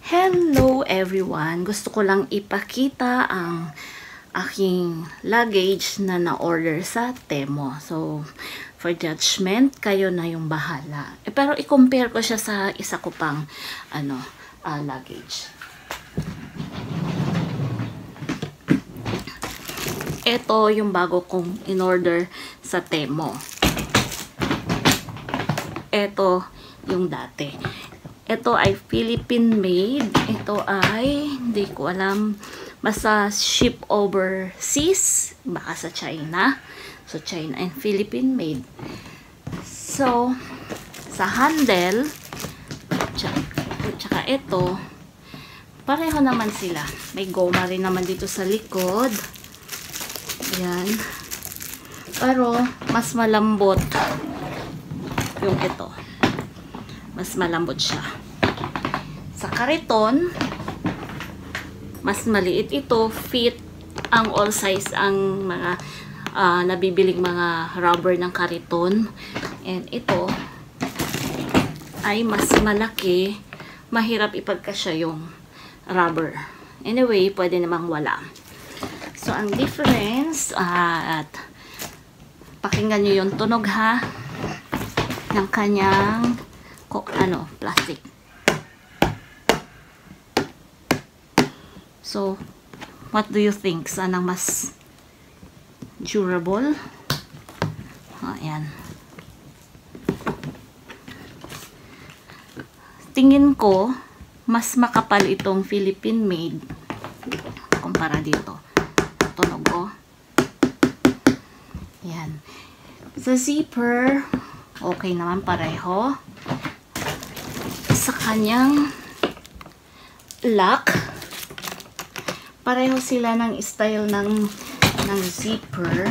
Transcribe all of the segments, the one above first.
Hello everyone! Gusto ko lang ipakita ang aking luggage na na-order sa Temo. So, for judgment, kayo na yung bahala. Pero i-compare ko siya sa isa ko pang luggage. Ito yung bago kong in-order sa Temo. Ito yung dati. Ito ay Philippine made. Ito ay, hindi ko alam, basta ship overseas, baka sa China. So, China and Philippine made. So, sa handle, tsaka ito, pareho naman sila. May goma rin naman dito sa likod. Ayan. Pero, mas malambot yung ito. Mas malambot siya. Sa kariton, mas maliit ito. Fit ang all size ang mga nabibiling mga rubber ng kariton. And ito ay mas malaki. Mahirap ipagkasya yung rubber. Anyway, pwede namang wala. So, ang difference, at pakinggan nyo yung tunog ha, ng kanyang plastic. So, what do you think? Saan ang mas durable? Ayan. Tingin ko, mas makapal itong Philippine made kumpara dito. Tunog ko. Ayan. Sa zipper, okay naman pareho. Sa kanyang lock, pareho sila ng style ng zipper,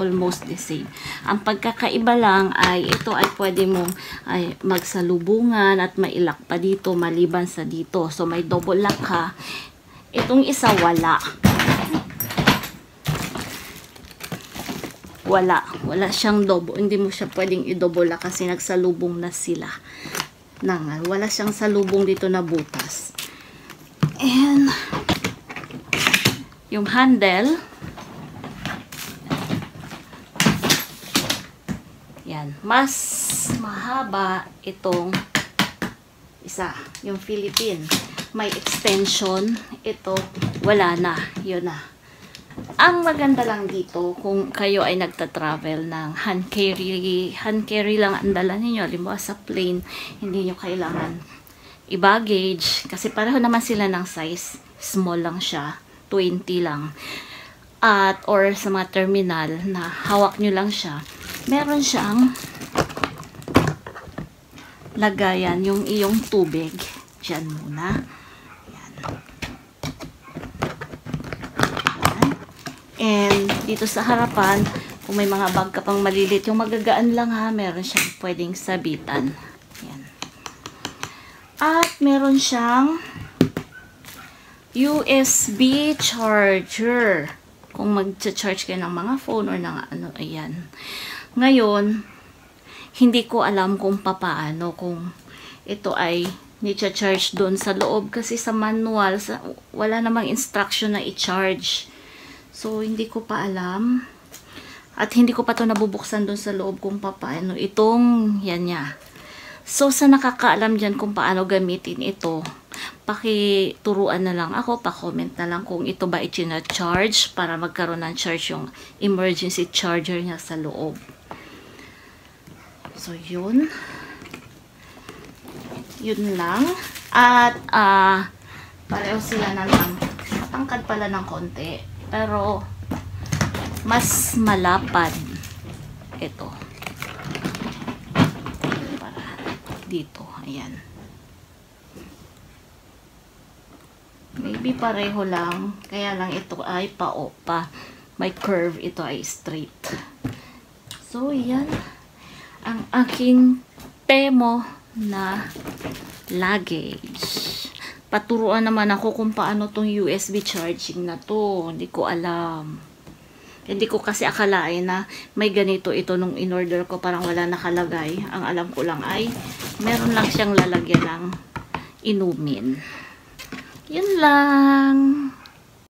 almost the same. Ang pagkakaiba lang ay ito ay pwede mong magsalubungan at mailak pa dito maliban sa dito. So may double lock ha. Itong isa wala. Wala siyang double. Hindi mo siya pwedeng i-double lock kasi nagsalubong na sila. Wala siyang salubong dito na butas. And yung handle, yan, mas mahaba itong isa, yung Philippine. May extension. Ito, wala na. Yun na. Ang maganda lang dito, kung kayo ay nagta-travel ng hand carry lang ang dala ninyo. Halimbawa sa plane, hindi nyo kailangan i-baggage. Kasi pareho naman sila ng size. Small lang siya. 20 lang. Or sa mga terminal na hawak nyo lang siya. Meron siyang lagayan yung iyong tubig. Diyan muna. And dito sa harapan, kung may mga bag ka pang malilit, yung magagaan lang ha, meron siyang pwedeng sabitan. Yan. At meron siyang USB charger. Kung mag-charge kayo ng mga phone or ng ayan. Ngayon, hindi ko alam kung papaano, kung ito ay ni-charge doon sa loob kasi sa manual, wala namang instruction na i-charge. So, hindi ko pa alam. At hindi ko pa ito nabubuksan doon sa loob kung paano itong yan niya. So, sa nakakaalam dyan kung paano gamitin ito, pakituruan na lang ako, pa-comment na lang kung ito ba i-charge para magkaroon ng charge yung emergency charger niya sa loob. So, yun. Yun lang. At, pareho sila na lang. Matangkad pala ng konti. Pero, mas malapad ito. Para dito. Ayan. Maybe pareho lang. Kaya lang ito ay pa. May curve. Ito ay straight. So, yan. Ang aking Temo na luggage. Paturuan naman ako kung paano tong USB charging na to. Hindi ko alam. Hindi ko kasi akalain na may ganito ito nung in-order ko. Parang wala nakalagay. Ang alam ko lang ay meron lang siyang lalagyan ng inumin. Yun lang.